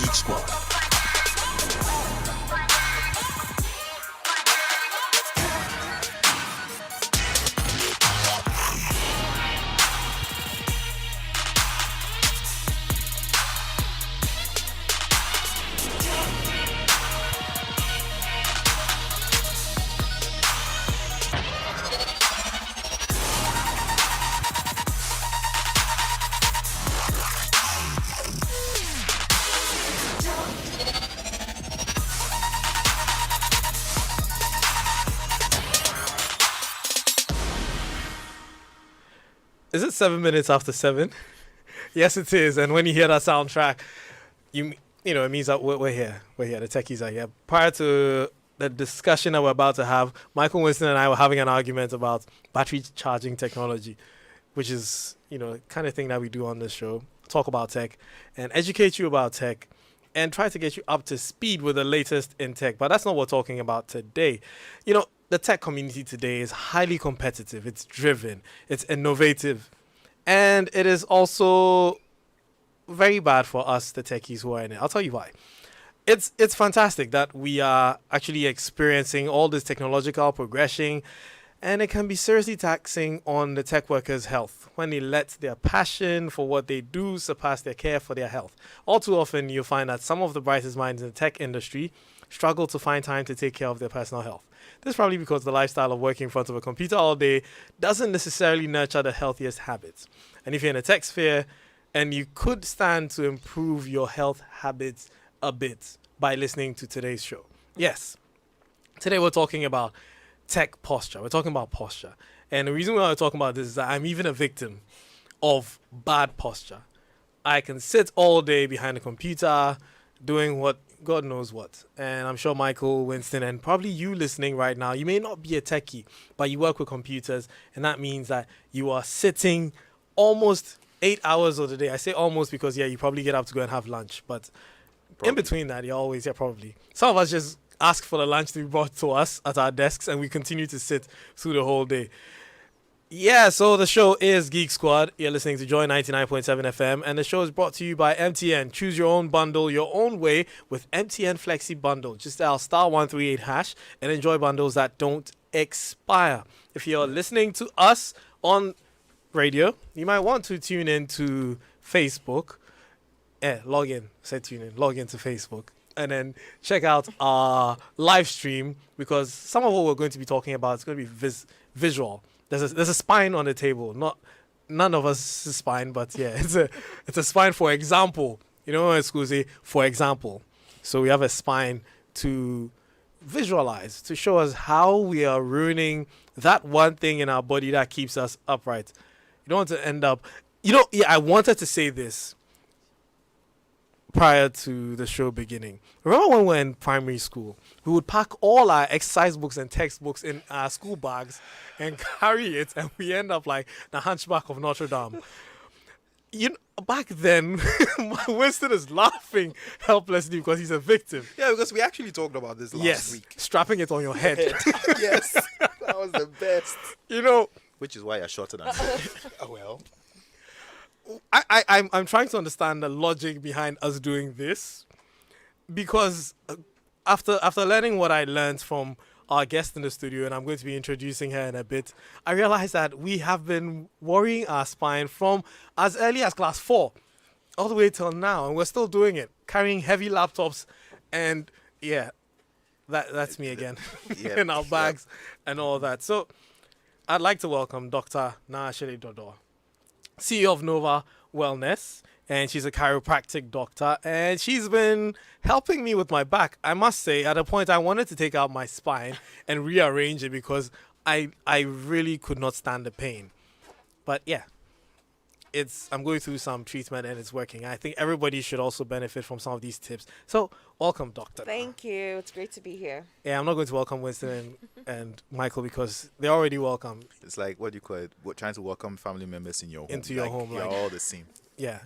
Geek Squad. Is it 7 minutes after 7? Yes, it is. And when you hear that soundtrack, you know it means that we're here. We're here. The techies are here. Prior to the discussion that we're about to have, Michael Winston and I were having an argument about battery charging technology, which is, kind of thing that we do on this show. Talk about tech and educate you about tech and try to get you up to speed with the latest in tech. But that's not what we're talking about today. The tech community today is highly competitive. It's driven. It's innovative. And it is also very bad for us, the techies who are in it. I'll tell you why. It's fantastic that we are actually experiencing all this technological progression, and it can be seriously taxing on the tech workers' health when they let their passion for what they do surpass their care for their health. All too often, you'll find that some of the brightest minds in the tech industry struggle to find time to take care of their personal health. This is probably because the lifestyle of working in front of a computer all day doesn't necessarily nurture the healthiest habits. And if you're in a tech sphere, and you could stand to improve your health habits a bit by listening to today's show. Yes, today we're talking about tech posture. We're talking about posture. And the reason why we're talking about this is that I'm even a victim of bad posture. I can sit all day behind a computer doing what God knows what. And I'm sure Michael, Winston, and probably you listening right now, you may not be a techie, but you work with computers, and that means that you are sitting almost 8 hours of the day. I say almost because, you probably get up to go and have lunch, but probably. In between that, you're always, probably. Some of us just ask for the lunch to be brought to us at our desks, and we continue to sit through the whole day. Yeah, so the show is Geek Squad. You're listening to Joy 99.7 FM, and the show is brought to you by MTN. Choose your own bundle your own way with MTN Flexi Bundle. Just dial *138# and enjoy bundles that don't expire. If you're listening to us on radio, you might want to tune in to Facebook. Log in to Facebook. And then check out our live stream, because some of what we're going to be talking about is going to be visual. There's a spine on the table. None of us spine, but it's a spine. For example, in school say for example. So we have a spine to visualize, to show us how we are ruining that one thing in our body that keeps us upright. You don't want to end up. I wanted to say this prior to the show beginning. Remember when we were in primary school, we would pack all our exercise books and textbooks in our school bags and carry it, and we end up like the Hunchback of Notre Dame. Back then, Winston is laughing helplessly because he's a victim. Yeah, because we actually talked about this last week. Strapping it on your head. Yes, that was the best. Which is why you're shorter than me. Oh, well. I'm trying to understand the logic behind us doing this, because after learning what I learned from our guest in the studio, and I'm going to be introducing her in a bit, I realized that we have been worrying our spine from as early as class 4 all the way till now, and we're still doing it, carrying heavy laptops, and that's me again in our bags and all that. So I'd like to welcome Dr. Narashiri, CEO of Nova Wellness, and she's a chiropractic doctor, and she's been helping me with my back. I must say, at a point, I wanted to take out my spine and rearrange it because I really could not stand the pain. But I'm going through some treatment and it's working. I think everybody should also benefit from some of these tips. So, welcome, Doctor. Thank you. It's great to be here. Yeah, I'm not going to welcome Winston and Michael because they're already welcome. It's like, what do you call it? We're trying to welcome family members in your home. Into your home. You're all the same. Yeah.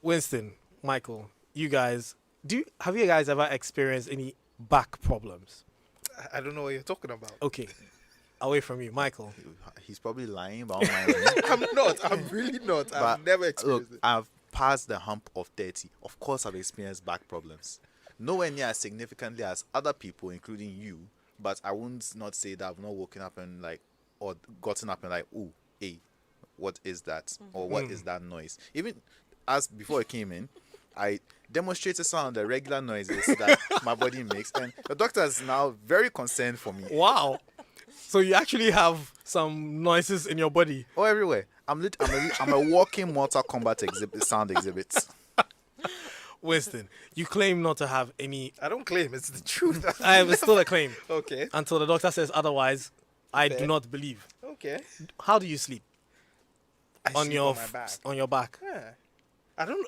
Winston, Michael, you guys, have you guys ever experienced any back problems? I don't know what you're talking about. Okay. Away from you, Michael. He's probably lying about mine. I'm not. I'm really not. I've never experienced it. past the hump of 30, of course I've experienced back problems. Nowhere near as significantly as other people, including you, but I wouldn't not say that I've not woken up and like, or gotten up and like, oh, hey, what is that? Or what is that noise? Even as before I came in, I demonstrated some of the regular noises that my body makes, and the doctor is now very concerned for me. Wow. So you actually have some noises in your body. Oh, everywhere. I'm a walking Mortal Kombat sound exhibit. Winston, you claim not to have any. I don't claim, it's the truth. It's still a claim. Okay. Until the doctor says otherwise, I do Fair. not believe. Okay. How do you sleep? I On sleep your on my back. on your back. Yeah. I don't.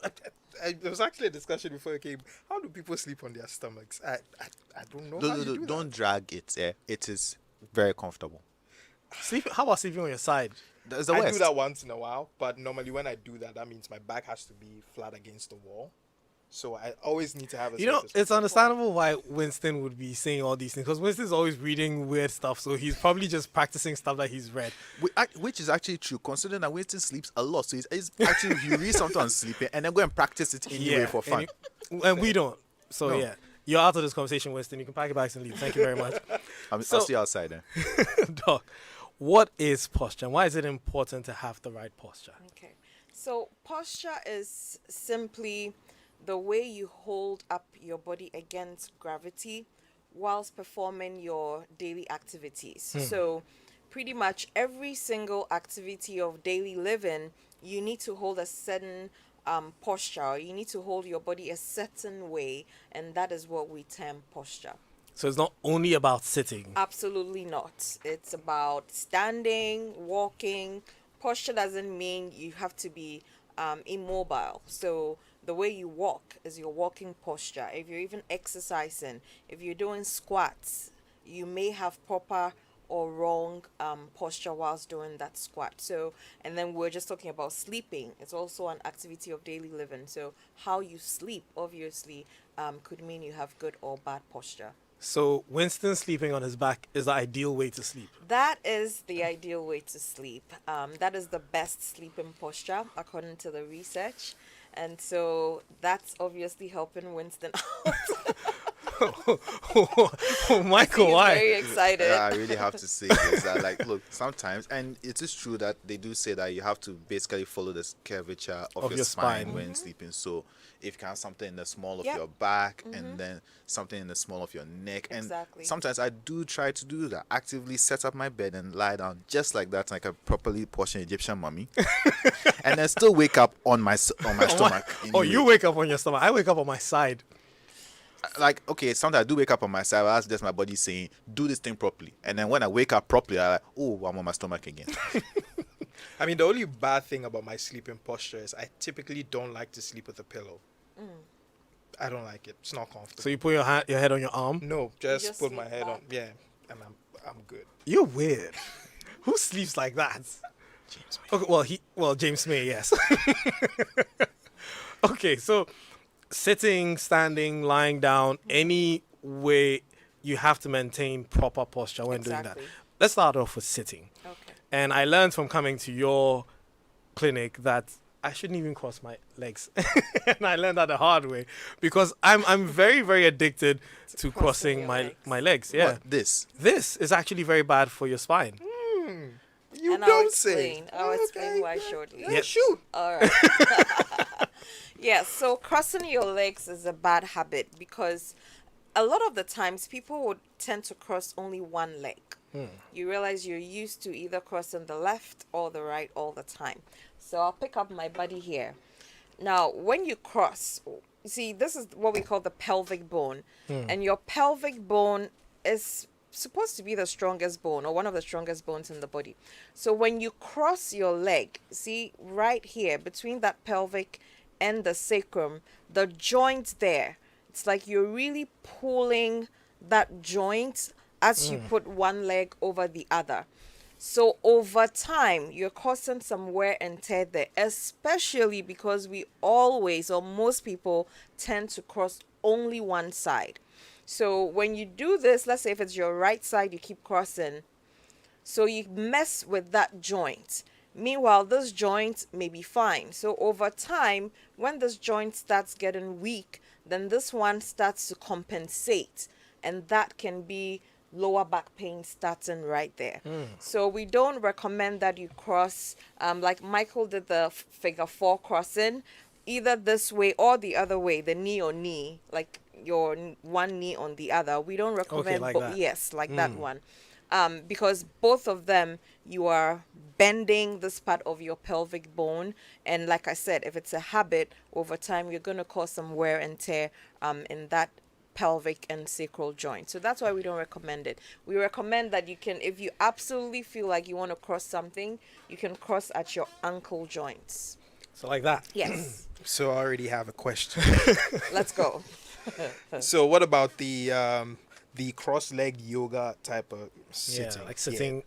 There was actually a discussion before I came. How do people sleep on their stomachs? I don't know. how you do that. Don't drag it. It is very comfortable. Sleep. How about sleeping on your side? That's the I worst. do that once in a while, but normally when I do that, that means my back has to be flat against the wall. So I always need to have a. You know, surface it's for- understandable why Winston would be saying all these things because Winston's always reading weird stuff, so he's probably just practicing stuff that he's read. Which is actually true, considering that Winston sleeps a lot. So he's actually he reads something on sleeping and then go and practice it anyway for fun. And we don't. So No. yeah, you're out of this conversation, Winston. You can pack your bags and leave. Thank you very much. I'll So- see you outside then. Doc, what is posture and why is it important to have the right posture? Okay. So posture is simply the way you hold up your body against gravity whilst performing your daily activities. So pretty much every single activity of daily living, you need to hold a certain posture. You need to hold your body a certain way, and that is what we term posture. So it's not only about sitting. Absolutely not. It's about standing, walking. Posture doesn't mean you have to be immobile. So the way you walk is your walking posture. If you're even exercising, if you're doing squats, you may have proper or wrong posture whilst doing that squat. So, and then we're just talking about sleeping. It's also an activity of daily living. So how you sleep, obviously, could mean you have good or bad posture. So Winston sleeping on his back is the ideal way to sleep. That is the ideal way to sleep. That is the best sleeping posture according to the research. And so that's obviously helping Winston out. Michael, He's why? very excited. Yeah, I really have to say this. That, like, look, sometimes, and it is true that they do say that you have to basically follow the curvature of your spine when sleeping. So if you can have something in the small of Yep. your back and then something in the small of your neck. And Exactly. sometimes I do try to do that. Actively set up my bed and lie down just like that, like a properly portioned Egyptian mummy. And then still wake up on my stomach. Oh, anyway. you wake up on your stomach. I wake up on my side. Like, okay, sometimes I do wake up on my side. That's just my body saying, do this thing properly. And then when I wake up properly, I'm like, oh, I'm on my stomach again. I mean, the only bad thing about my sleeping posture is I typically don't like to sleep with a pillow. I don't like it. It's not comfortable. So you put your head on your arm. No, just just put sleep my head on. back. Yeah, and I'm good. You're weird. Who sleeps like that? James, Okay, James May, yes. Okay, so sitting, standing, lying down, any way you have to maintain proper posture when doing Exactly. that. Let's start off with sitting. Okay. And I learned from coming to your clinic that I shouldn't even cross my legs. And I learned that the hard way because I'm very, very addicted to crossing your my legs. my legs. Yeah. What? This? This is actually very bad for your spine. you And don't say. I'll explain why shortly. Yeah, Yep. shoot. All right. Yeah, so crossing your legs is a bad habit because a lot of the times people would tend to cross only one leg. You realize you're used to either crossing the left or the right all the time. So I'll pick up my buddy here. Now, when you cross, see, this is what we call the pelvic bone. And your pelvic bone is supposed to be the strongest bone or one of the strongest bones in the body. So when you cross your leg, see right here between that pelvic and the sacrum, the joint there, it's like you're really pulling that joint as you put one leg over the other. So over time, you're causing some wear and tear there, especially because we always, or most people, tend to cross only one side. So when you do this, let's say if it's your right side, you keep crossing. So you mess with that joint. Meanwhile, this joint may be fine. So over time, when this joint starts getting weak, then this one starts to compensate, and that can be lower back pain starting right there. So we don't recommend that you cross, like Michael did the figure 4 crossing, either this way or the other way, the knee on knee, like your one knee on the other. We don't recommend like that. yes, like that one. Because both of them, you are bending this part of your pelvic bone, and like I said, if it's a habit, over time you're going to cause some wear and tear in that pelvic and sacral joint. So that's why we don't recommend it. We recommend that you can, if you absolutely feel like you want to cross something, you can cross at your ankle joints. So like that. Yes. So I already have a question. Let's go. So what about the cross-legged yoga type of sitting? Yeah, like sitting.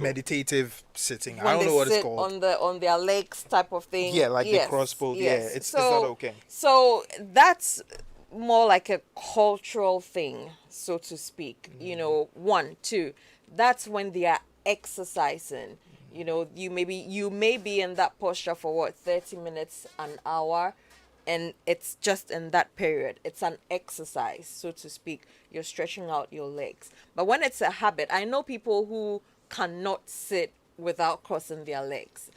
Meditative sitting. When I don't they know what it's sit called. on their legs type of thing. Yeah, like Yes, the cross both. yes. Yeah, it's not okay. So that's more like a cultural thing, so to speak. You know, 1, 2. That's when they are exercising. You know, you may be in that posture for 30 minutes, an hour, and it's just in that period. It's an exercise, so to speak. You're stretching out your legs. But when it's a habit, I know people who cannot sit without crossing their legs.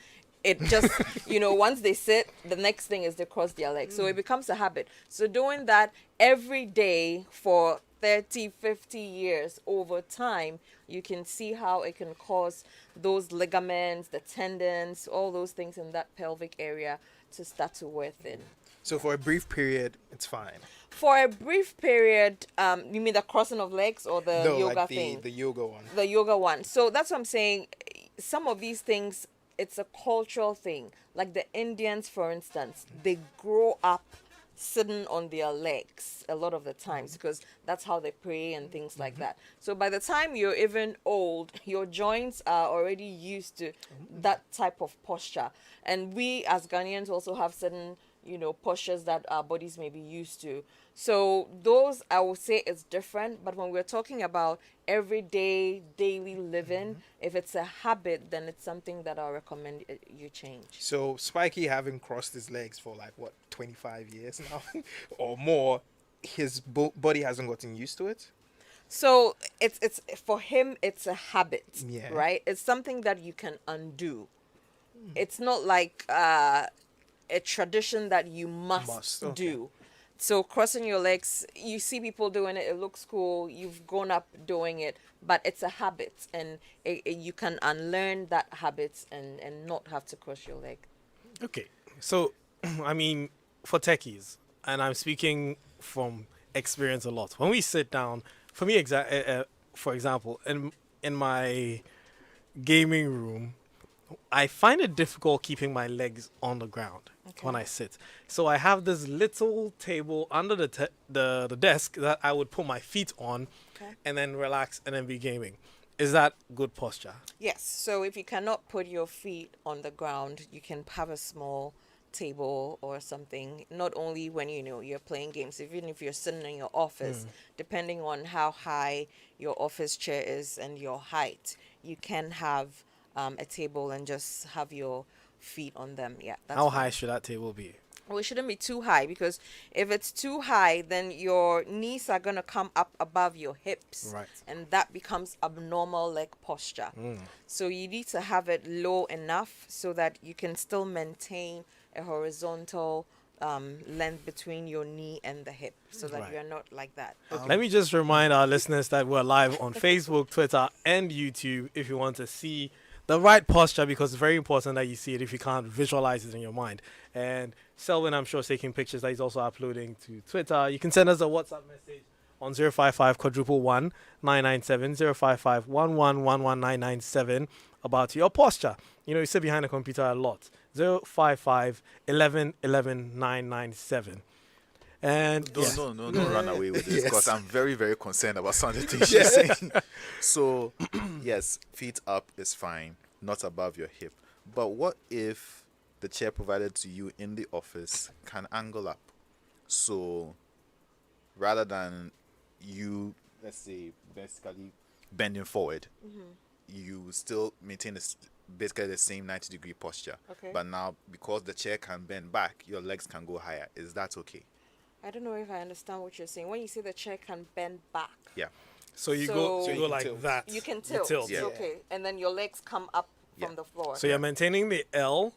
It just, once they sit, the next thing is they cross their legs. So it becomes a habit. So doing that every day for 30, 50 years over time, you can see how it can cause those ligaments, the tendons, all those things in that pelvic area to start to wear thin. So for a brief period, it's fine. For a brief period, you mean the crossing of legs or the No, yoga like thing? the yoga one. The yoga one. So that's what I'm saying. Some of these things, it's a cultural thing. Like the Indians, for instance, they grow up sitting on their legs a lot of the times because that's how they pray and things like that. So by the time you're even old, your joints are already used to that type of posture. And we as Ghanaians also have certain postures that our bodies may be used to. So those, I would say, is different. But when we're talking about everyday, daily living, if it's a habit, then it's something that I'll recommend you change. So Spiky, having crossed his legs for 25 years now or more, his body hasn't gotten used to it. So it's for him, it's a habit, Yeah. right? It's something that you can undo. It's not like a tradition that you must Okay. do. So crossing your legs, you see people doing it, it looks cool, you've grown up doing it, but it's a habit, and you can unlearn that habit and not have to cross your leg. Okay. So, I mean, for techies, and I'm speaking from experience a lot. When we sit down, for me, for example, in my gaming room, I find it difficult keeping my legs on the ground when I sit. So I have this little table under the desk that I would put my feet on and then relax and then be gaming. Is that good posture? Yes. So if you cannot put your feet on the ground, you can have a small table or something. Not only when you're playing games, even if you're sitting in your office, depending on how high your office chair is and your height, you can have a table and just have your feet on them. Yeah. How high should that table be? Well, it shouldn't be too high, because if it's too high, then your knees are going to come up above your hips. Right. And that becomes abnormal leg posture. So you need to have it low enough so that you can still maintain a horizontal length between your knee and the hip, so that Right. you're not like that. Let me just remind our listeners that we're live on Facebook, Twitter, and YouTube if you want to see the right posture, because it's very important that you see it if you can't visualize it in your mind. And Selwyn, I'm sure, is taking pictures that he's also uploading to Twitter. You can send us a WhatsApp message on 055 111 997 055 111 about your posture. You sit behind a computer a lot. 055 11 11 997. And Don't run away with this, Yes. because I'm very, very concerned about some of the things you're saying. So, yes, feet up is fine, not above your hip. But what if the chair provided to you in the office can angle up? So, rather than you, let's say, basically bending forward, you still maintain basically the same 90-degree posture. Okay. But now, because the chair can bend back, your legs can go higher. Is that okay? I don't know if I understand what you're saying. When you say the chair can bend back, Yeah. So you So- go, So you you go can like tilt. that. you can tilt. tilt. Yeah. Okay. And then your legs come up from Yeah. the floor. So you're maintaining the L,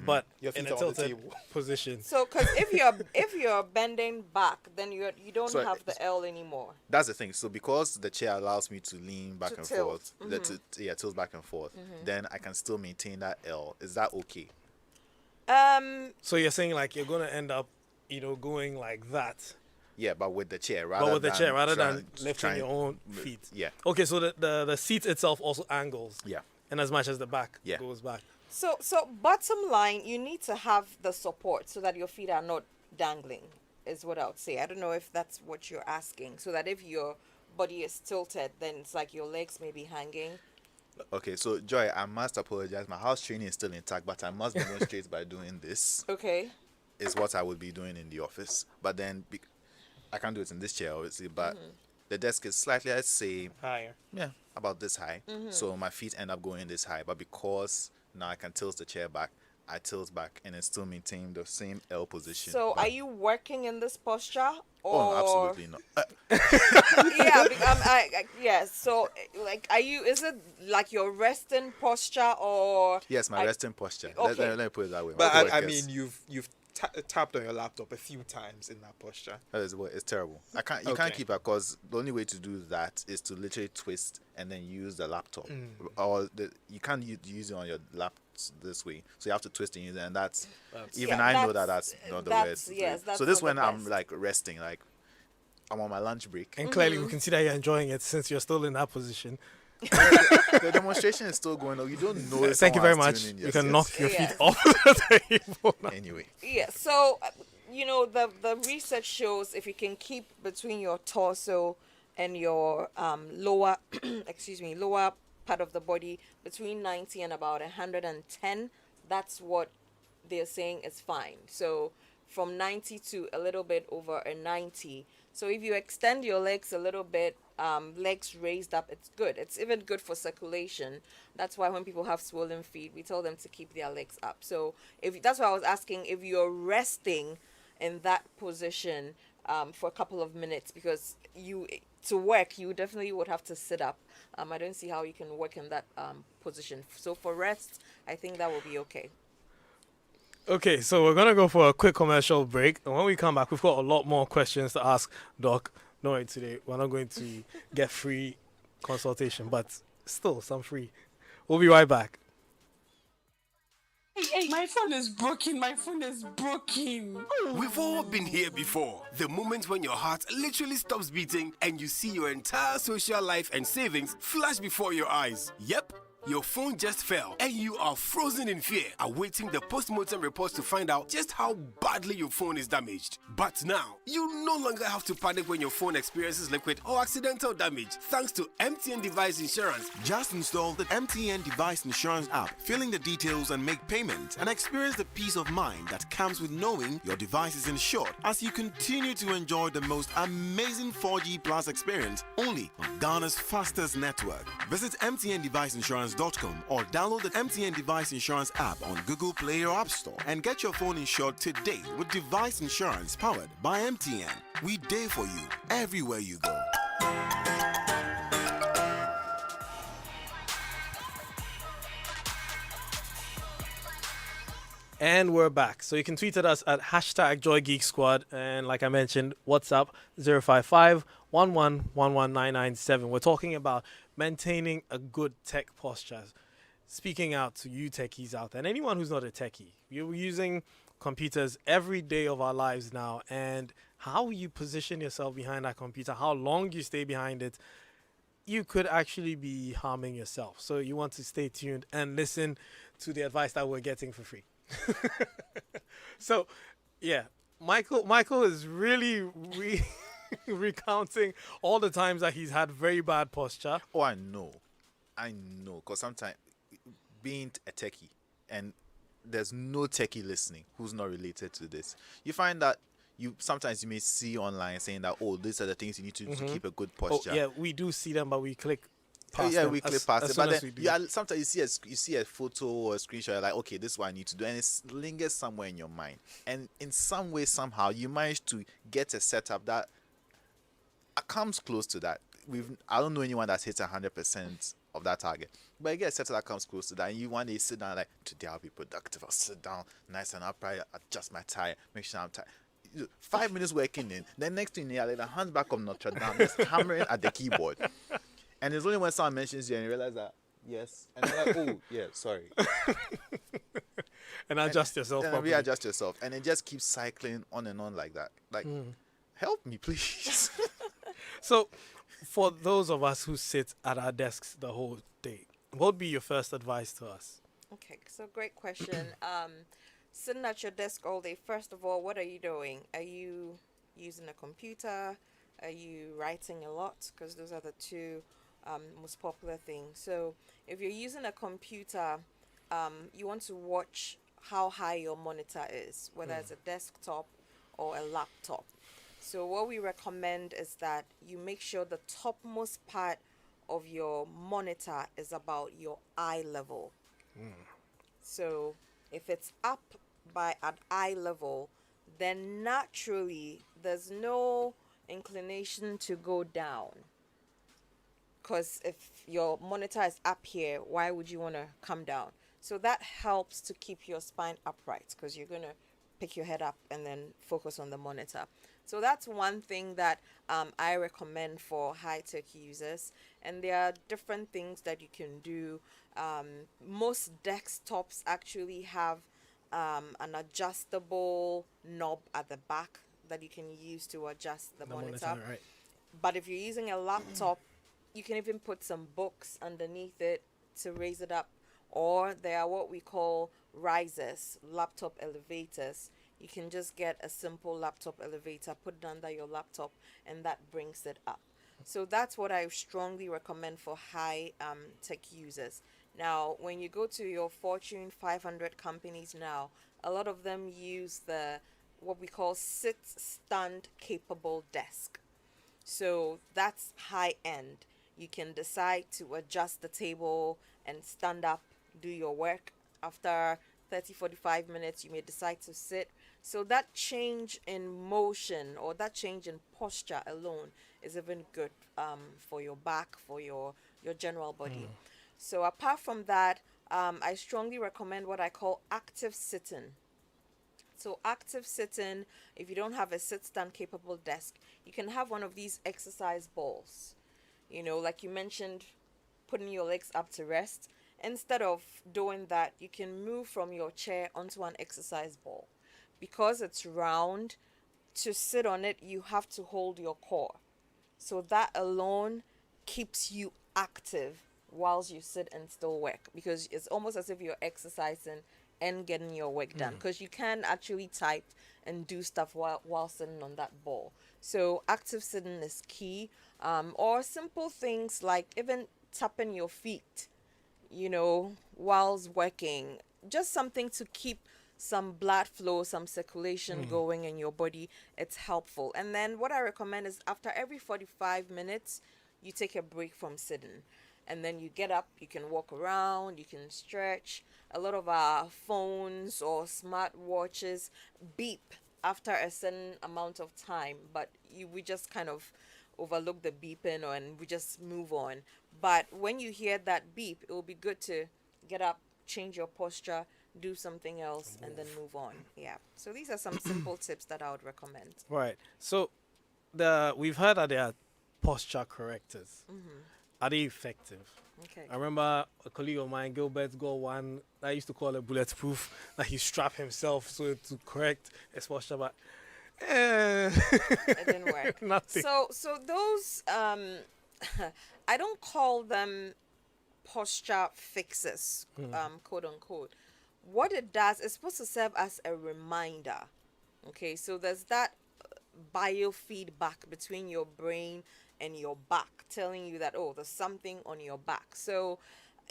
but Your in feet a are on the tilted table. position. So, because if you're bending back, then you don't So have the L anymore. That's the thing. So because the chair allows me to lean back To and tilt. forth, tilt back and forth, then I can still maintain that L. Is that okay? So you're saying like you're gonna end up, going like that, Yeah, but with the chair rather but with the than chair rather trying- than lifting trying- your own feet. Yeah. Okay, so the seat itself also angles, Yeah. and as much as the back Yeah. goes back. So bottom line, you need to have the support so that your feet are not dangling, is what I would say. I don't know if that's what you're asking. So that if your body is tilted, then it's like your legs may be hanging. Okay, so Joy, I must apologize. My house training is still intact, but I must demonstrate by doing this. Okay. Is what I would be doing in the office. But then I can't do it in this chair, obviously. But the desk is slightly, I'd say, Higher. about this high. So my feet end up going this high. But because now I can tilt the chair back, I tilt back and it still maintain the same L position. So But- are you working in this posture? Or... Oh, no, absolutely not. Yeah, yeah. So, like, is it like your resting posture or? Yes, my I- resting posture. Okay. Let me put it that way. But My I coworkers- mean, you've tapped on your laptop a few times in that posture. that is what it's terrible. You can't Okay. keep it because the only way to do that is to literally twist and then use the laptop. Mm. Or you can't use it on your lap this way, so you have to twist and use it, and that's even Yeah, I know that that's- that's not the that's- way. yes, that's so this not the when I'm best. like resting, like I'm on my lunch break. And clearly, we can see that you're enjoying it since you're still in that position. The demonstration is still going on. You don't know. If Thank you very someone has much. tuned in. You Yes, can yes. knock your feet Yes. off the table now. Anyway, Yeah. So, the research shows if you can keep between your torso and your lower, lower part of the body between 90 and about 110, that's what they're saying is fine. So from 90 to a little bit over a 90. So if you extend your legs a little bit, legs raised up, it's good. It's even good for circulation. That's why when people have swollen feet, we tell them to keep their legs up. So that's why I was asking if you're resting in that position for a couple of minutes, because to work you definitely would have to sit up. I don't see how you can work in that position. So for rest, I think that will be okay. Okay, so we're gonna go for a quick commercial break, and when we come back, we've got a lot more questions to ask Doc. No, worry, today we're not going to get free consultation, but still some free. We'll be right back. Hey, my phone is broken. My phone is broken. We've all been here before. The moment when your heart literally stops beating and you see your entire social life and savings flash before your eyes. Yep. Your phone just fell and you are frozen in fear, awaiting the post-mortem reports to find out just how badly your phone is damaged. But now, you no longer have to panic when your phone experiences liquid or accidental damage thanks to Mtn Device Insurance. Just install the MTN Device Insurance app, fill in the details and make payment, and experience the peace of mind that comes with knowing your device is insured as you continue to enjoy the most amazing 4G Plus experience only on Ghana's fastest network. Visit mtndeviceinsurance.com or download the MTN Device Insurance app on Google Play or App Store and get your phone insured today with device insurance powered by MTN. We there for you everywhere you go. And we're back. So you can tweet at us at hashtag Joy Geek Squad. And like I mentioned, WhatsApp 055 1111997. We're talking about maintaining a good tech posture. Speaking out to you techies out there and anyone who's not a techie. You're using computers every day of our lives now. And how you position yourself behind that computer, how long you stay behind it, you could actually be harming yourself. So you want to stay tuned and listen to the advice that we're getting for free. So, yeah, Michael is really recounting all the times that he's had very bad posture. oh, I know, because sometimes being a techie and there's no techie listening who's not related to this, you find that sometimes you may see online saying that, oh, these are the things you need to do to keep a good Oh, posture. yeah, we do see them, but we click past yeah, them we clip as past it. soon But as then we do. sometimes you see a photo or a screenshot, you're like, okay, this is what I need to do, and it lingers somewhere in your mind. And in some way, somehow, you manage to get a setup that comes close to that. I don't know anyone that's hit 100% of that target, but you get a setup that comes close to that, and you one day sit down like, today I'll be productive. I'll sit down nice and upright, adjust my tie, make sure I'm tight. 5 minutes working in, then next thing you know, like the hunchback of Notre Dame, just hammering at the keyboard. And it's only when someone mentions you and you realize that, yes. And you're like, oh, yeah, sorry. And adjust yourself And properly. readjust yourself. And it just keeps cycling on and on like that. Like, help me, please. So, for those of us who sit at our desks the whole day, what would be your first advice to us? Okay, so great question. Sitting at your desk all day, first of all, what are you doing? Are you using a computer? Are you writing a lot? Because those are the two most popular things. So if you're using a computer, you want to watch how high your monitor is, whether it's a desktop or a laptop. So what we recommend is that you make sure the topmost part of your monitor is about your eye level. So if it's up by at eye level, then naturally there's no inclination to go down. Because if your monitor is up here, why would you want to come down? So that helps to keep your spine upright, because you're going to pick your head up and then focus on the monitor. So that's one thing that I recommend for high-tech users. And there are different things that you can do. Most desktops actually have an adjustable knob at the back that you can use to adjust the monitor. Right. But if you're using a laptop, you can even put some books underneath it to raise it up. Or there are what we call risers, laptop elevators. You can just get a simple laptop elevator, put it under your laptop, and that brings it up. So that's what I strongly recommend for high tech users. Now, when you go to your Fortune 500 companies now, a lot of them use the what we call sit-stand capable desk. So that's high end. You can decide to adjust the table and stand up, do your work. After 30-45 minutes, you may decide to sit. So that change in motion or that change in posture alone is even good for your back, for your general body. So apart from that, I strongly recommend what I call active sitting. So active sitting, if you don't have a sit-stand capable desk, you can have one of these exercise balls. You know, like you mentioned, putting your legs up to rest. Instead of doing that, you can move from your chair onto an exercise ball. Because it's round, to sit on it, you have to hold your core. So that alone keeps you active whilst you sit and still work, because it's almost as if you're exercising and getting your work done, because you can actually type and do stuff while sitting on that ball. So active sitting is key. Or simple things like even tapping your feet, you know, whilst working. Just something to keep some blood flow, some circulation going in your body. It's helpful. And then what I recommend is after every 45 minutes, you take a break from sitting. And then you get up, you can walk around, you can stretch. A lot of our phones or smart watches beep after a certain amount of time, but we just kind of overlook the beeping and we just move on. But when you hear that beep, it will be good to get up, change your posture, do something else, and then move on. Yeah. So these are some simple tips that I would recommend. Right. So we've heard that there are posture correctors. Are they effective? Okay. I remember a colleague of mine, Gilbert, got one that I used to call it bulletproof, that he strapped himself so to correct his posture, but It didn't work. nothing. So those I don't call them posture fixes, quote unquote. What it does is supposed to serve as a reminder. Okay, so there's that biofeedback between your brain and your back telling you that, oh, there's something on your back. So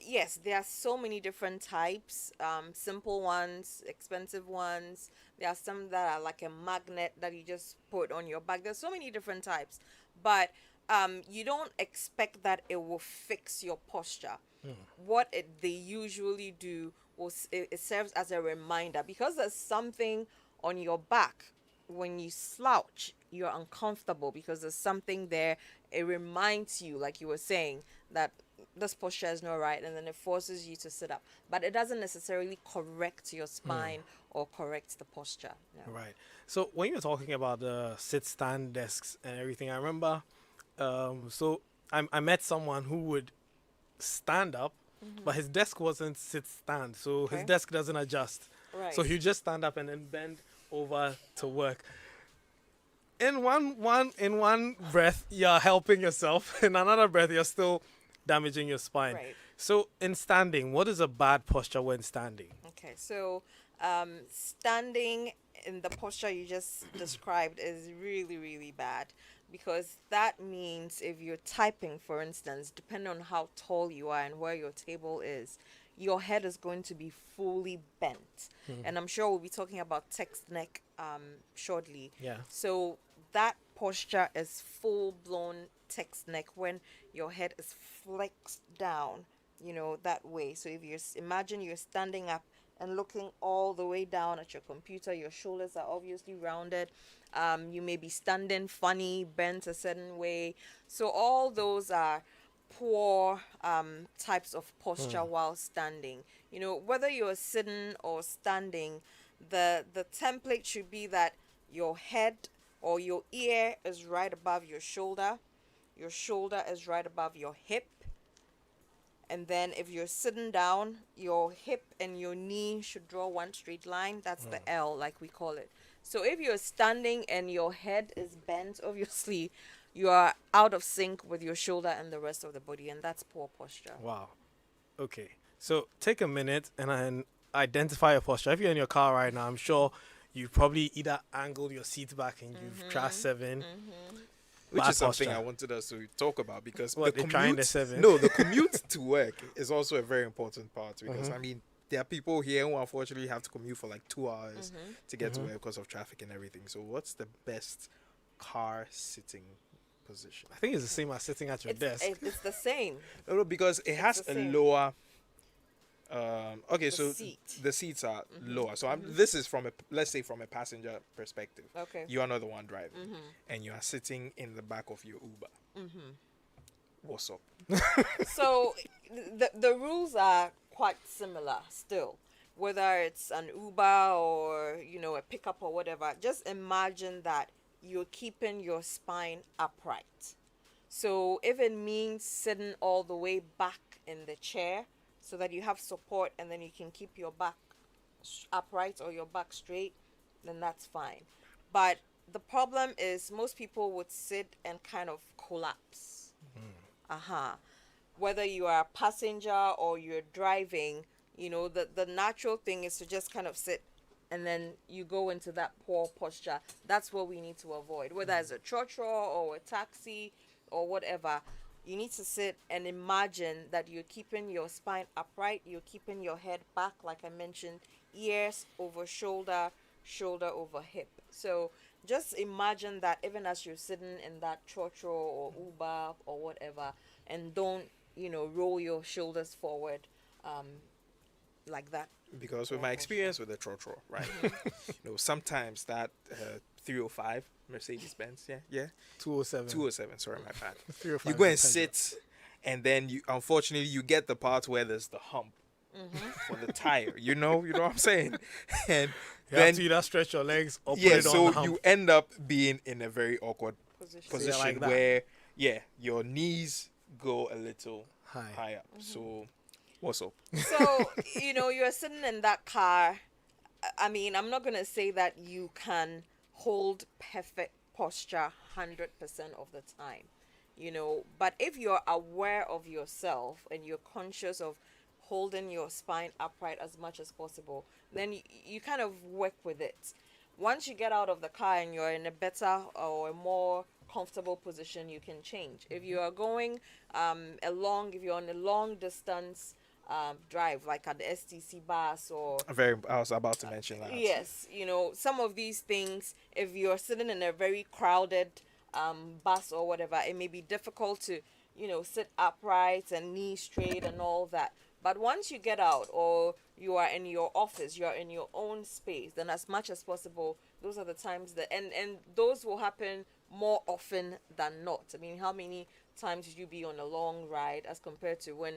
yes, there are so many different types, simple ones, expensive ones. There are some that are like a magnet that you just put on your back. There's so many different types, but you don't expect that it will fix your posture. What they usually do was it serves as a reminder, because there's something on your back. When you slouch, you're uncomfortable because there's something there. It reminds you, like you were saying, that this posture is not right, and then it forces you to sit up. But it doesn't necessarily correct your spine or correct the posture. No. Right. So when you were talking about the sit-stand desks and everything, I remember. I met someone who would stand up, but his desk wasn't sit-stand, so his Okay. desk doesn't adjust. Right. So he just stand up and then bend over to work. In one breath, you're helping yourself. In another breath, you're still damaging your spine. Right. So in standing, what is a bad posture when standing? Okay, so standing in the posture you just described is really, really bad, because that means if you're typing, for instance, depending on how tall you are and where your table is, your head is going to be fully bent. And I'm sure we'll be talking about text neck shortly. Yeah. So that posture is full-blown text neck, when your head is flexed down, that way. So if imagine you're standing up and looking all the way down at your computer, your shoulders are obviously rounded. You may be standing funny, bent a certain way. So all those are poor types of posture while standing. Whether you're sitting or standing, the template should be that your head or your ear is right above your shoulder is right above your hip, and then if you're sitting down, your hip and your knee should draw one straight line. That's the L, like we call it. So if you're standing and your head is bent, obviously you are out of sync with your shoulder and the rest of the body, and that's poor posture. Wow. Okay. So take a minute and then identify your posture. If you're in your car right now, I'm sure you probably either angled your seat back and you've tried 7. Which Bad is something posture. I wanted us to talk about, because What, the they're trying the commute, 7? no, the commute to work is also a very important part, because I mean, there are people here who unfortunately have to commute for like 2 hours to get to work because of traffic and everything. So what's the best car sitting position? I think it's the same as sitting at your desk. It's the same. No, because it has the a same. lower. Okay, The so seat. the seats are lower. So this is from let's say from a passenger perspective. Okay. You are not the one driving, and you are sitting in the back of your Uber. What's up? So the rules are quite similar still, whether it's an Uber or a pickup or whatever. Just imagine that you're keeping your spine upright. So if it means sitting all the way back in the chair so that you have support and then you can keep your back upright or your back straight, then that's fine. But the problem is most people would sit and kind of collapse. Whether you are a passenger or you're driving, the natural thing is to just kind of sit, and then you go into that poor posture. That's what we need to avoid. Whether it's a trotro or a taxi or whatever, you need to sit and imagine that you're keeping your spine upright, you're keeping your head back, like I mentioned, ears over shoulder, shoulder over hip. So just imagine that even as you're sitting in that trotro or Uber or whatever, and don't, roll your shoulders forward like that. Because with my experience with the trotro, right? Sometimes that 305 Mercedes Benz, yeah, 207. 207. Sorry, my bad. 305 You go and depends. sit, and then unfortunately you get the part where there's the hump for the tire. You know what I'm saying? And You then have to either stretch your legs or put yeah, it on so the hump. you end up being in a very awkward position like that. where your knees go a little High. high up. So what's up? So, you're sitting in that car. I mean, I'm not going to say that you can hold perfect posture 100% of the time, but if you're aware of yourself and you're conscious of holding your spine upright as much as possible, then you kind of work with it. Once you get out of the car and you're in a better or a more comfortable position, you can change. If you are going if you're on a long distance drive, like at the STC bus or I was about to mention that. yes, some of these things, if you're sitting in a very crowded bus or whatever, it may be difficult to, sit upright and knee straight and all that. But once you get out, or you are in your office, you are in your own space, then as much as possible, those are the times that, and those will happen more often than not. I mean, how many times would you be on a long ride as compared to when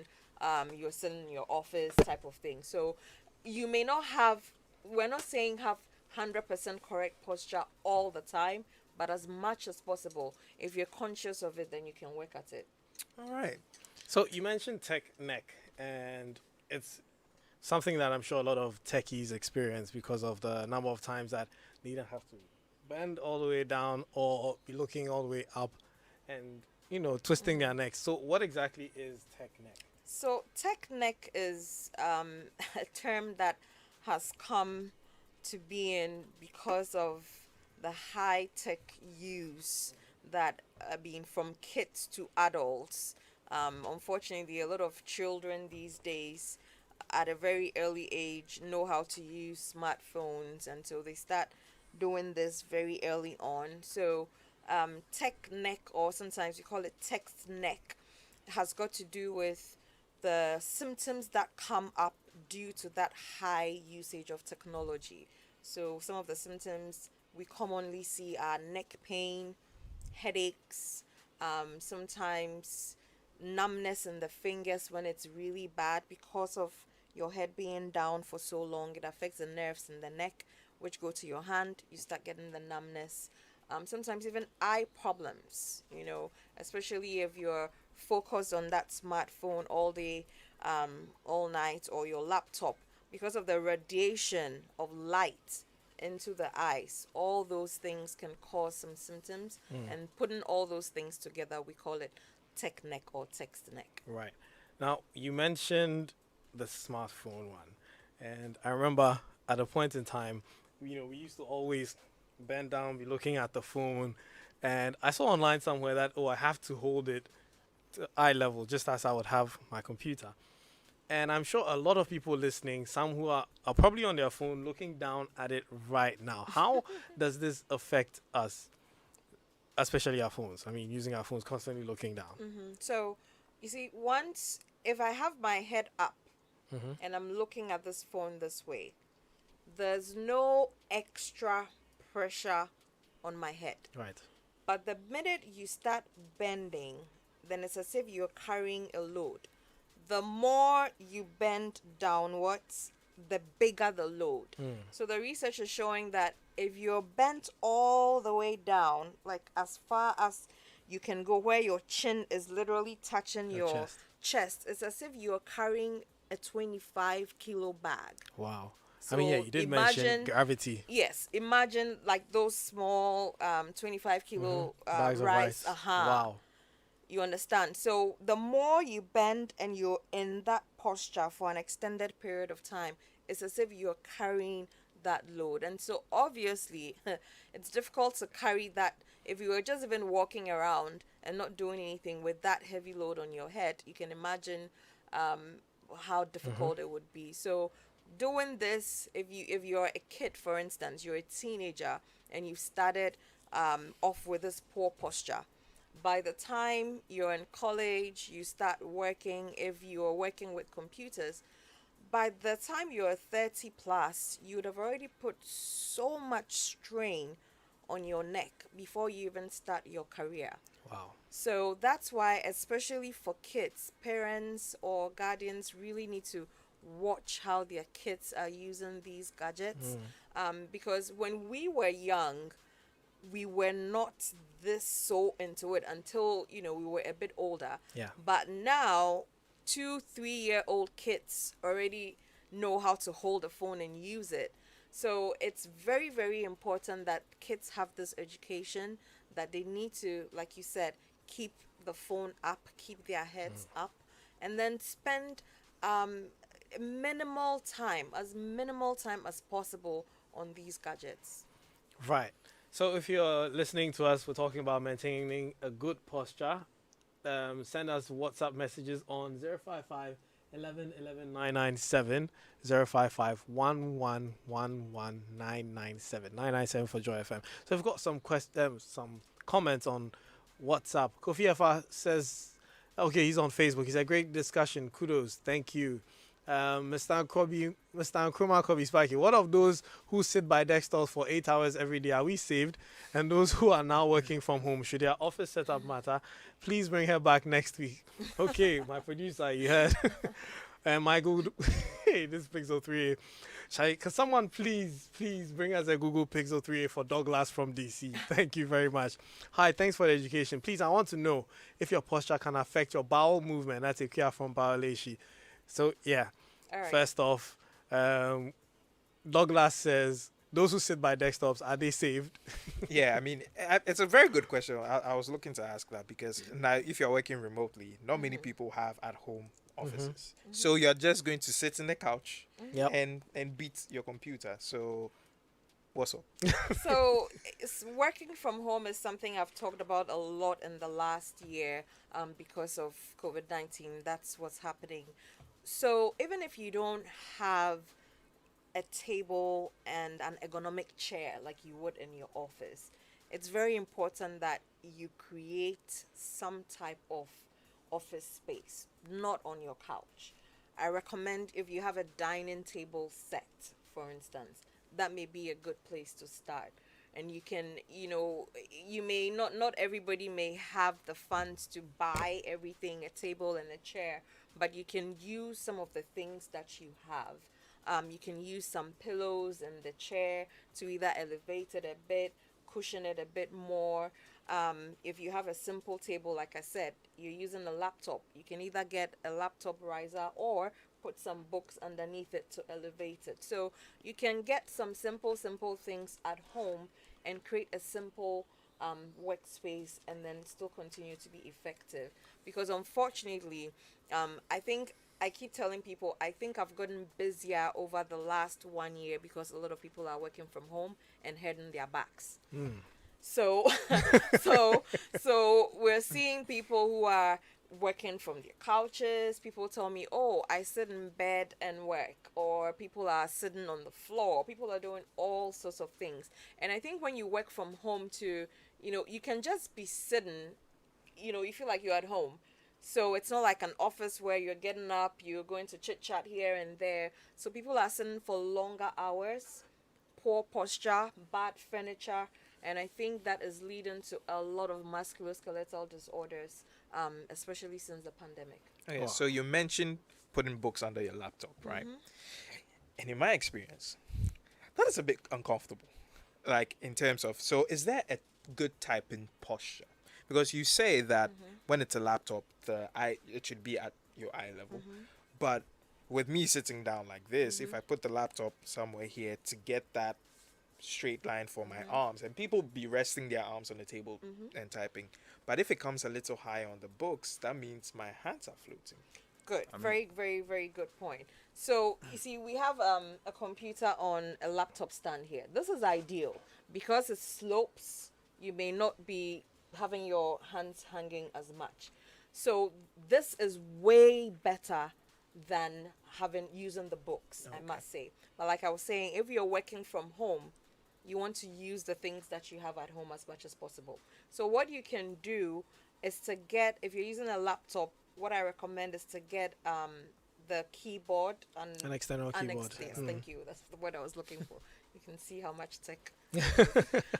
you're sitting in your office type of thing? So you may not have, we're not saying have 100% correct posture all the time, but as much as possible, if you're conscious of it, then you can work at it. All right. So you mentioned tech neck, and it's something that I'm sure a lot of techies experience because of the number of times that they either have to bend all the way down or be looking all the way up and, twisting their necks. So what exactly is tech neck? So tech neck is a term that has come to be in because of the high tech use that being from kids to adults. Unfortunately, a lot of children these days at a very early age know how to use smartphones, and so they start doing this very early on. So tech neck, or sometimes we call it text neck, has got to do with the symptoms that come up due to that high usage of technology. So some of the symptoms we commonly see are neck pain, headaches, sometimes numbness in the fingers when it's really bad because of your head being down for so long. It affects the nerves in the neck, which go to your hand. You start getting the numbness. Sometimes even eye problems, especially if you're focused on that smartphone all day, all night, or your laptop, because of the radiation of light into the eyes. All those things can cause some symptoms, and putting all those things together, we call it tech neck or text neck. Right. Now, you mentioned the smartphone one, and I remember at a point in time, we used to always bend down, be looking at the phone, and I saw online somewhere that, I have to hold it to eye level, just as I would have my computer. And I'm sure a lot of people listening, some who are probably on their phone looking down at it right now. How does this affect us, especially our phones? I mean, using our phones, constantly looking down. So, you see, if I have my head up and I'm looking at this phone this way, there's no extra pressure on my head. Right. But the minute you start bending, then it's as if you're carrying a load. The more you bend downwards, the bigger the load. So the research is showing that if you're bent all the way down, like as far as you can go, where your chin is literally touching your chest, it's as if you're carrying a 25-kilo bag. Wow. So I mean, you did mention gravity. Yes, imagine like those small 25-kilo bags of rice. rice. Wow. You understand? So the more you bend and you're in that posture for an extended period of time, it's as if you're carrying that load. And so obviously, it's difficult to carry that. If you were just even walking around and not doing anything with that heavy load on your head, you can imagine how difficult it would be. So doing this, if you're a kid, for instance, you're a teenager and you started off with this poor posture, by the time you're in college, you start working, if you're working with computers, by the time you're 30 plus, you would have already put so much strain on your neck before you even start your career. Wow. So that's why, especially for kids, parents or guardians really need to watch how their kids are using these gadgets. Because when we were young, we were not this so into it until we were a bit older. Yeah. But now 2-3-year-old kids already know how to hold a phone and use it. So it's very, very important that kids have this education, that they need to, like you said, keep the phone up, keep their heads up, and then spend minimal time as possible on these gadgets. Right. So if you're listening to us, we're talking about maintaining a good posture. Send us WhatsApp messages on 055 11 11 997, 055 11 11 997, 997 for Joy FM. So we've got some comments on WhatsApp. Kofi Efa says, okay, he's on Facebook. He said, great discussion. Kudos. Thank you. Mr. Nkrumah, Kobby Spiky, what of those who sit by desktops for 8 hours every day? Are we saved? And those who are now working from home, should their office setup matter? Please bring her back next week. Okay, my producer, you heard. And my Google, hey, this Pixel 3a. Can someone please bring us a Google Pixel 3a for Douglas from DC? Thank you very much. Hi, thanks for the education. Please, I want to know if your posture can affect your bowel movement. That's a Kia from Bawaleshi. So, yeah. All right. First off, Douglas says, those who sit by desktops, are they saved? Yeah, I mean, it's a very good question. I was looking to ask that because now, if you're working remotely, not many people have at-home offices. So you're just going to sit in the couch Yep. and beat your computer. So, what's up? So working from home is something I've talked about a lot in the last year because of COVID-19. That's what's happening. So even if you don't have a table and an ergonomic chair like you would in your office, it's very important that you create some type of office space, not on your couch. I recommend if you have a dining table set, for instance, that may be a good place to start. And you can, you may not everybody may have the funds to buy everything, a table and a chair, but you can use some of the things that you have. You can use some pillows in the chair to either elevate it a bit, cushion it a bit more. If you have a simple table, like I said, you're using a laptop, you can either get a laptop riser or put some books underneath it to elevate it. So you can get some simple things at home and create a simple workspace and then still continue to be effective. Because unfortunately, I keep telling people, I think I've gotten busier over the last 1 year because a lot of people are working from home and heading their backs. So, so we're seeing people who are working from their couches. People tell me, oh, I sit in bed and work, or people are sitting on the floor. People are doing all sorts of things. And I think when you work from home too, you can just be sitting, you feel like you're at home. So it's not like an office where you're getting up, you're going to chit chat here and there. So people are sitting for longer hours, poor posture, bad furniture. And I think that is leading to a lot of musculoskeletal disorders, especially since the pandemic. Okay, Wow. so you mentioned putting books under your laptop, right? And in my experience, that is a bit uncomfortable. Like in terms of, so is there a good typing posture? Because you say that when it's a laptop, it should be at your eye level. But with me sitting down like this, if I put the laptop somewhere here to get that straight line for my arms, and people be resting their arms on the table and typing, but if it comes a little high on the books, that means my hands are floating. Good. Very, very, very good point. So, you see, we have a computer on a laptop stand here. This is ideal because it slopes. You may not be having your hands hanging as much. So, this is way better than using the books, I must say. But like I was saying, if you're working from home, you want to use the things that you have at home as much as possible. So what you can do is to get, if you're using a laptop, what I recommend is to get the keyboard and An external keyboard. Yes, thank you. That's the word I was looking for. You can see how much tech.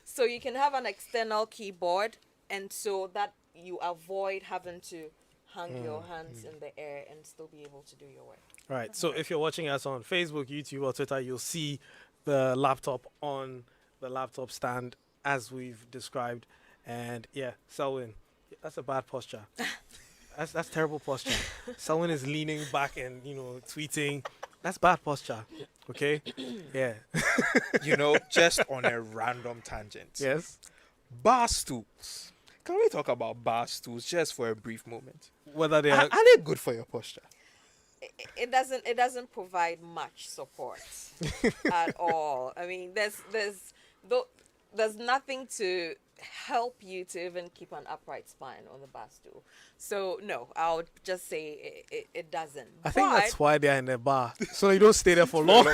So you can have an external keyboard, and so that you avoid having to hang your hands in the air and still be able to do your work. Right. So if you're watching us on Facebook, YouTube, or Twitter, you'll see the laptop on the laptop stand as we've described. And yeah, Selwyn, that's a bad posture. That's terrible posture. Selwyn is leaning back and, tweeting. That's bad posture. Okay? Yeah. Just on a random tangent. Yes. Bar stools. Can we talk about bar stools just for a brief moment? Whether they Are are... they good for your posture? It doesn't provide much support at all. I mean, there's nothing to help you to even keep an upright spine on the bar stool. So no, I would just say it doesn't. I think that's why they're in the bar. So you don't stay there for long.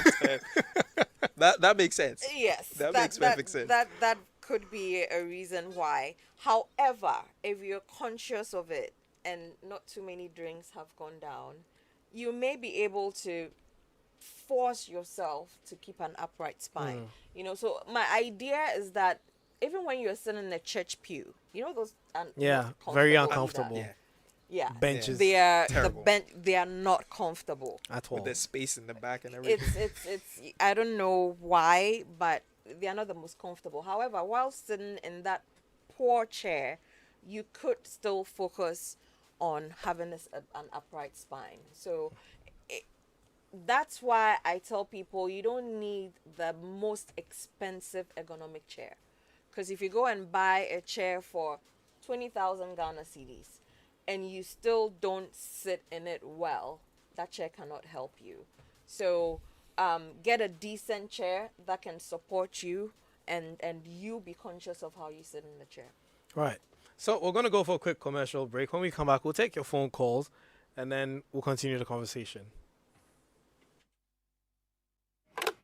That makes sense. Yes, That makes perfect sense. That could be a reason why. However, if you're conscious of it and not too many drinks have gone down, you may be able to force yourself to keep an upright spine. You know, so my idea is that even when you're sitting in a church pew, you know those very either. uncomfortable Yeah, benches. they are Terrible. they are not comfortable. at all. With the space in the back and everything. It's I don't know why, but they are not the most comfortable. However, while sitting in that poor chair, you could still focus on having an upright spine. So that's why I tell people you don't need the most expensive ergonomic chair, because if you go and buy a chair for 20,000 Ghana cedis and you still don't sit in it well, that chair cannot help you. So get a decent chair that can support you, and you be conscious of how you sit in the chair. Right. So we're going to go for a quick commercial break. When we come back, we'll take your phone calls and then we'll continue the conversation.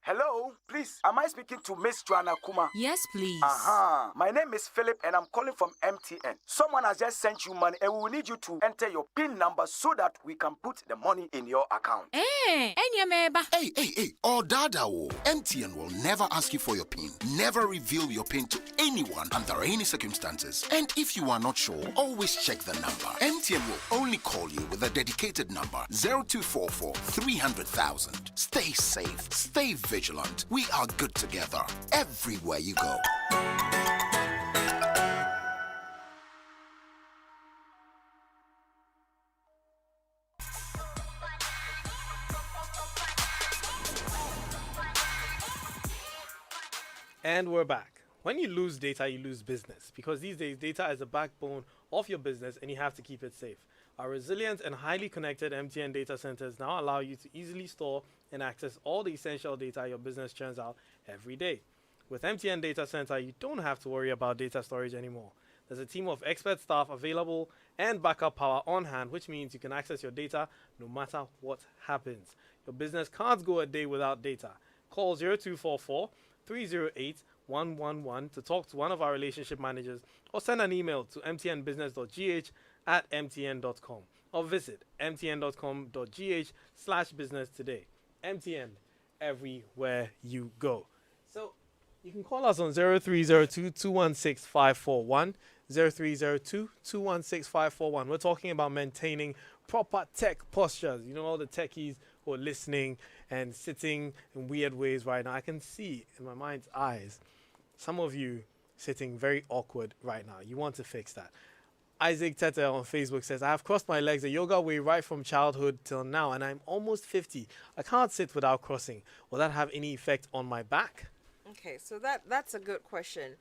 Hello, please, am I speaking to Miss Joanna Kuma? Yes, please. My name is Philip and I'm calling from MTN. Someone has just sent you money and we will need you to enter your PIN number so that we can put the money in your account. Hey, oh dada, MTN will never ask you for your PIN. Never reveal your PIN to anyone under any circumstances. And if you are not sure, always check the number. MTN will only call you with a dedicated number, 0244 300,000. Stay safe, stay vigilant. We are good together everywhere you go. And we're back. When you lose data, you lose business, because these days data is the backbone of your business and you have to keep it safe. Our resilient and highly connected MTN data centers now allow you to easily store and access all the essential data your business churns out every day. With MTN Data Center, you don't have to worry about data storage anymore. There's a team of expert staff available and backup power on hand, which means you can access your data no matter what happens. Your business can't go a day without data. Call 0244 308 111 to talk to one of our relationship managers, or send an email to mtnbusiness.gh@mtn.com, or visit mtn.com.gh/business today. MTN, everywhere you go. So you can call us on 0302-216-541, 0302-216-541. We're talking about maintaining proper tech postures. You know, all the techies who are listening and sitting in weird ways right now. I can see in my mind's eyes some of you sitting very awkward right now. You want to fix that. Isaac Tete on Facebook says, I have crossed my legs the yoga way right from childhood till now, and I'm almost 50. I can't sit without crossing. Will that have any effect on my back? Okay, so that's a good question.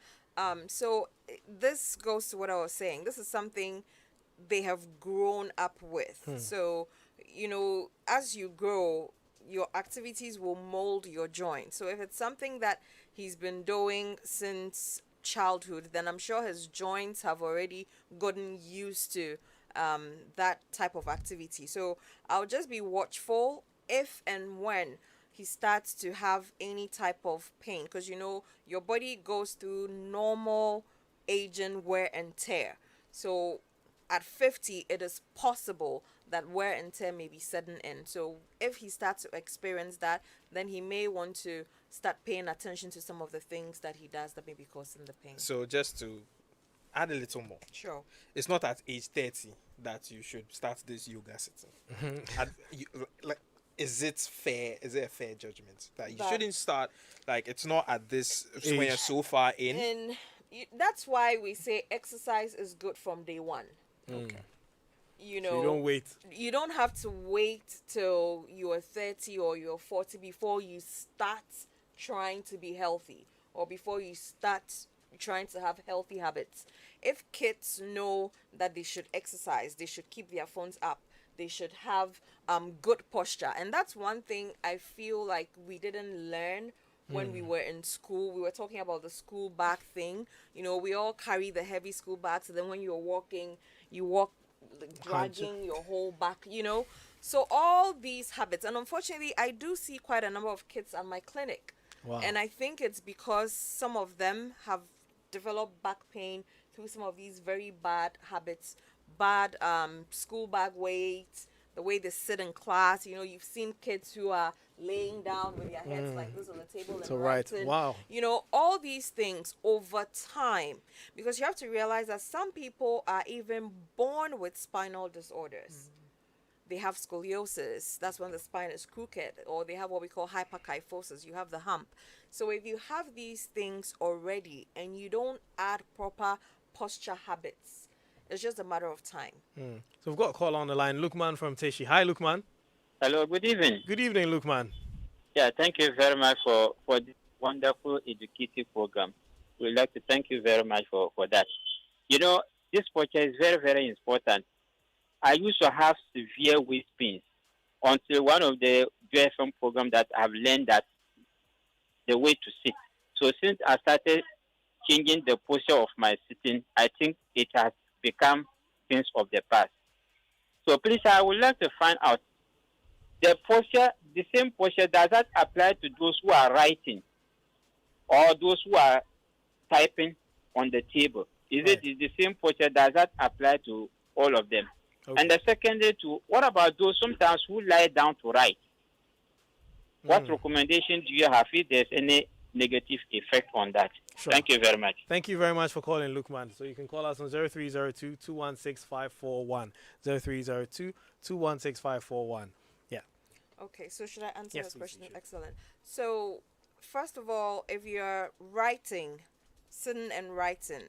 So this goes to what I was saying. This is something they have grown up with. So, you know, as you grow, your activities will mold your joints. So if it's something that he's been doing since childhood, then I'm sure his joints have already gotten used to that type of activity. So I'll just be watchful if and when he starts to have any type of pain, because you know your body goes through normal aging wear and tear. So at 50 it is possible that wear and tear may be setting in. So if he starts to experience that, then he may want to start paying attention to some of the things that he does that may be causing the pain. So just to add a little more, Sure. it's not at age 30 that you should start this yoga sitting. Is it fair? Is it a fair judgment that you shouldn't start, like, it's not at this when you're so far in? And that's why we say exercise is good from day one. Okay. You know, So you don't wait. You don't have to wait till you're 30 or you're 40 before you start trying to be healthy, or before you start trying to have healthy habits. If kids know that they should exercise, they should keep their phones up, they should have good posture. And that's one thing I feel like we didn't learn when we were in school. We were talking about the school bag thing. You know, we all carry the heavy school bags, and then when you're walking, you walk dragging your whole back, you know. So all these habits, and unfortunately I do see quite a number of kids at my clinic. Wow. And I think it's because some of them have developed back pain through some of these very bad habits, bad school bag weights, the way they sit in class. You know, you've seen kids who are laying down with their heads like this on the table and So right. writing. Wow. You know, all these things over time, because you have to realize that some people are even born with spinal disorders. They have scoliosis, that's when the spine is crooked, or they have what we call hyperkyphosis, you have the hump. So if you have these things already and you don't add proper posture habits, it's just a matter of time. So we've got a call on the line. Lukman from Teshi. Hi, Lukman. Hello, good evening. Good evening, Lukman. Yeah, thank you very much for this wonderful educative program. We'd like to thank you very much for that. You know, this posture is very, very important. I used to have severe waist pains until one of the JFM program that I've learned that the way to sit. So since I started changing the posture of my sitting, I think it has become things of the past. So please, I would like to find out the posture, the same posture, does that apply to those who are writing or those who are typing on the table? Is it the same posture? Does that apply to all of them? Okay. And the secondly, what about those sometimes who lie down to write? What recommendation do you have if there's any negative effect on that? Sure. Thank you very much. Thank you very much for calling, Lukman. So you can call us on 0302-216-541. 0302-216-541. Yeah. Okay, so should I answer Yes, this please, question? you should. Excellent. So, first of all, if you're writing, sitting and writing,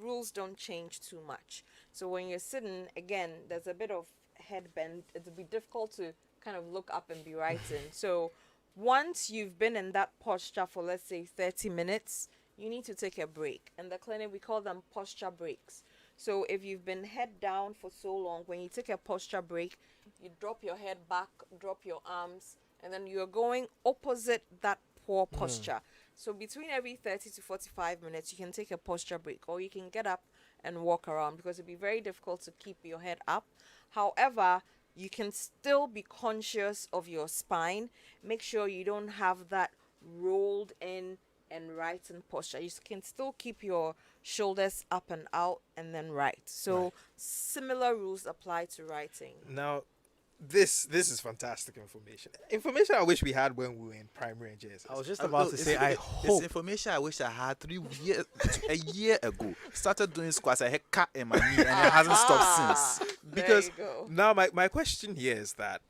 rules don't change too much. So when you're sitting, again, there's a bit of head bend. It'll be difficult to kind of look up and be writing. So once you've been in that posture for, let's say, 30 minutes, you need to take a break. In the clinic, we call them posture breaks. So if you've been head down for so long, when you take a posture break, you drop your head back, drop your arms, and then you're going opposite that poor posture. So between every 30 to 45 minutes, you can take a posture break, or you can get up and walk around, because it'll be very difficult to keep your head up. However, you can still be conscious of your spine. Make sure you don't have that rolled in and writing posture. You can still keep your shoulders up and out and then write. So similar rules apply to writing. Now, this is fantastic information. Information I wish we had when we were in primary and JSS. I was just about to say, I It's hope. information I wish I had a year ago. Started doing squats. I had cut in my knee and it hasn't stopped since. Because there you go. now my question here is that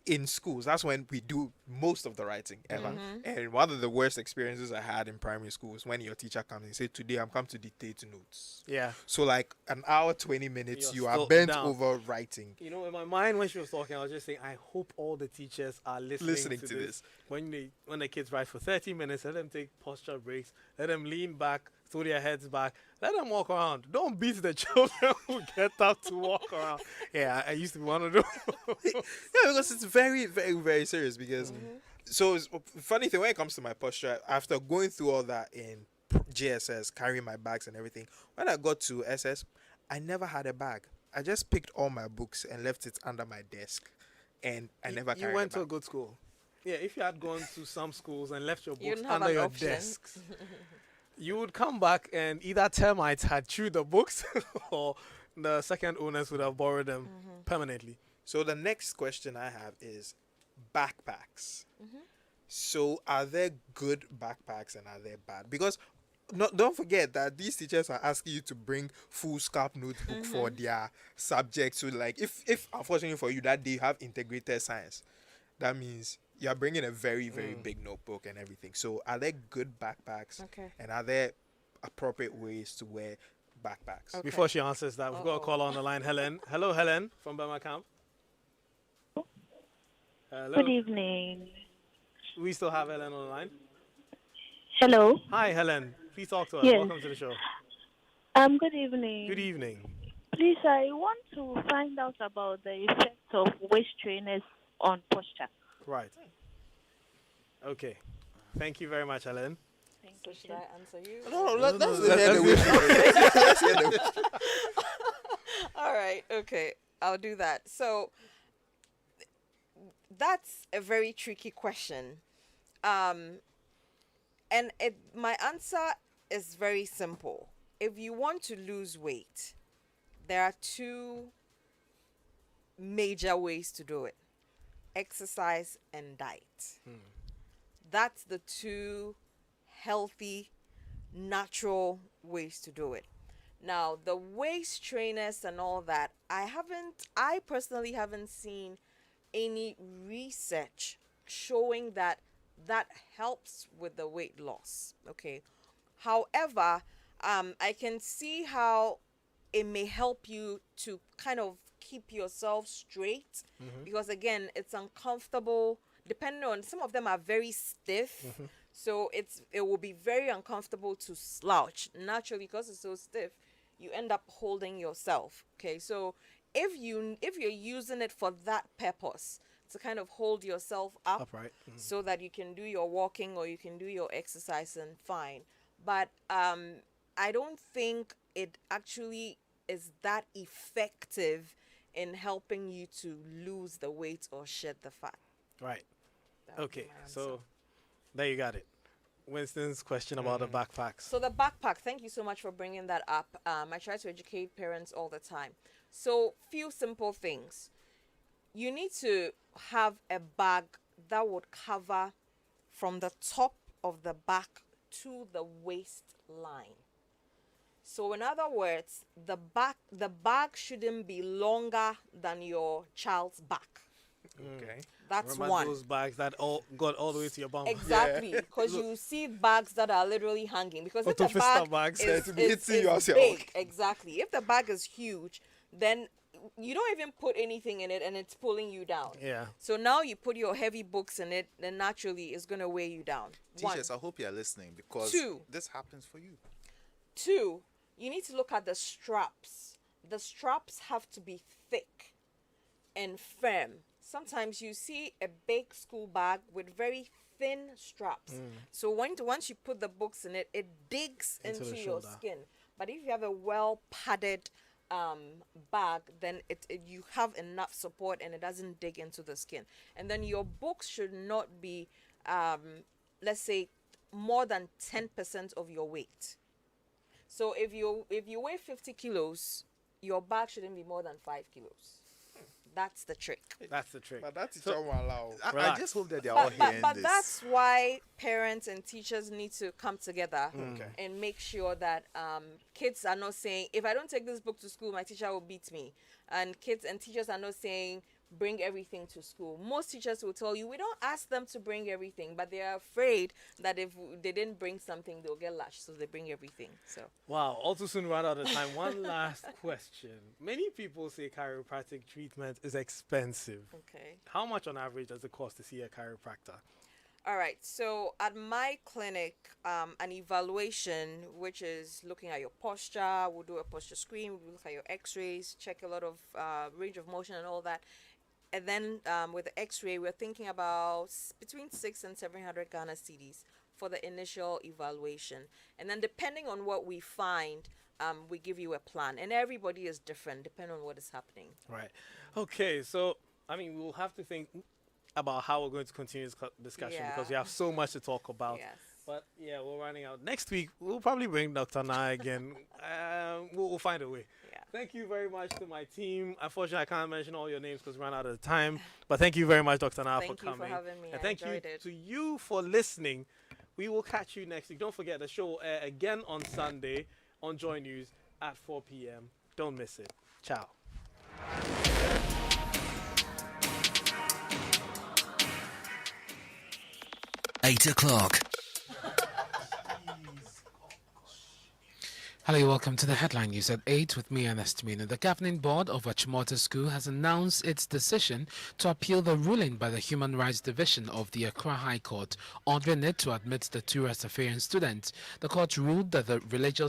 in schools, that's when we do most of the writing ever. And one of the worst experiences I had in primary school was when your teacher comes and says, "Today I'm come to dictate notes." Yeah. So like an hour, 20 minutes, You're you are still bent down. over writing. You know, in my mind when she was talking, I was just saying, I hope all the teachers are listening to this. When the kids write for 30 minutes, let them take posture breaks, let them lean back, throw their heads back, let them walk around. Don't beat the children who get up to walk around. Yeah, I used to be one of those. Yeah, because it's very, very, very serious. Because so it's, funny thing when it comes to my posture, after going through all that in JSS, carrying my bags and everything, when I got to SS, I never had a bag. I just picked all my books and left it under my desk, and I never carried You went a to a bag. good school. Yeah, if you had gone to some schools and left your You books didn't have under an your option. desks, you would come back and either termites had chewed the books or the second owners would have borrowed them permanently. So the next question I have is backpacks. So are there good backpacks and are they bad? Because don't forget that these teachers are asking you to bring full scarp notebook for their subject. So like if unfortunately for you that day you have integrated science, that means you're bringing a very, very big notebook and everything. So are there good backpacks? Okay. And are there appropriate ways to wear backpacks? Okay. Before she answers that, we've got a call on the line. Helen. Hello, Helen from Burma Camp. Hello. Good evening. We still have Helen on the line. Hello. Hi, Helen. Please talk to us. Yes. Welcome to the show. Good evening. Good evening. Please, I want to find out about the effect of waist trainers on posture. Right. Okay. Thank you very much, Helen. Thank So you. should I answer you? No, or- let's hear the wish. All right. Okay. I'll do that. So that's a very tricky question. And my answer is very simple. If you want to lose weight, there are two major ways to do it: exercise and diet. That's the two healthy, natural ways to do it. Now, the waist trainers and all that, I personally haven't seen any research showing that that helps with the weight loss. Okay. However, I can see how it may help you to kind of keep yourself straight, because again, it's uncomfortable. Depending on, some of them are very stiff, so it will be very uncomfortable to slouch naturally because it's so stiff. You end up holding yourself. Okay, so if you're using it for that purpose, to kind of hold yourself up Upright. so that you can do your walking or you can do your exercise, and fine. But I don't think it actually is that effective in helping you to lose the weight or shed the fat. Right. That would be Okay. my answer. So there you got it. Winston's question about the backpacks. So the backpack, thank you so much for bringing that up. I try to educate parents all the time. So few simple things. You need to have a bag that would cover from the top of the back to the waistline. So in other words, the bag shouldn't be longer than your child's back. Okay. That's Remember one. those bags that got all the way to your bum? Exactly, because you see bags that are literally hanging. Because if the Autofista bag bags. is, To be hitting you as you're big, walking. exactly. If the bag is huge, then you don't even put anything in it, and it's pulling you down. Yeah. So now you put your heavy books in it, then naturally it's gonna weigh you down. Teachers, I hope you're listening, because Two. this happens for you. Two, you need to look at the straps. The straps have to be thick and firm. Sometimes you see a big school bag with very thin straps. So once you put the books in it, it digs Into into the your shoulder. skin. But if you have a well padded bag, then you have enough support and it doesn't dig into the skin. And then your books should not be, let's say, more than 10% of your weight. So if you weigh 50 kilos, your bag shouldn't be more than 5 kilos. That's the trick. That's the trick. But that's won't allow. I Relax. just hope that they're all hearing But this. that's why parents and teachers need to come together Okay. and make sure that kids are not saying, if I don't take this book to school, my teacher will beat me. And kids and teachers are not saying, bring everything to school. Most teachers will tell you, we don't ask them to bring everything, but they are afraid that if they didn't bring something, they'll get lashed, so they bring everything. So Wow, all too soon run out of time. One last question. Many people say chiropractic treatment is expensive. okay. How much on average does it cost to see a chiropractor? All right. So at my clinic, an evaluation, which is looking at your posture, we'll do a posture screen, we'll look at your x-rays, check a lot of range of motion and all that. And then with the x-ray, we're thinking about between 600 and 700 Ghana cedis for the initial evaluation. And then depending on what we find, we give you a plan. And everybody is different depending on what is happening. Right. Okay, so, I mean, we'll have to think about how we're going to continue this discussion because we Yeah. have so much to talk about. Yes. But yeah, we're running out. Next week, we'll probably bring Dr. Na again. We'll find a way. Yeah. Thank you very much to my team. Unfortunately, I can't mention all your names because we ran out of time. But thank you very much, Dr. Na, Thank for you for coming. having me. And I thank you enjoyed it. to you for listening. We will catch you next week. Don't forget, the show will air again on Sunday on Joy News at 4 p.m. Don't miss it. Ciao. 8 o'clock. Hello, welcome to the headline news at 8 with me, Ernest Mina. The governing board of Achimota School has announced its decision to appeal the ruling by the Human Rights Division of the Accra High Court, ordering it to admit the two Rastafarian students. The court ruled that the religious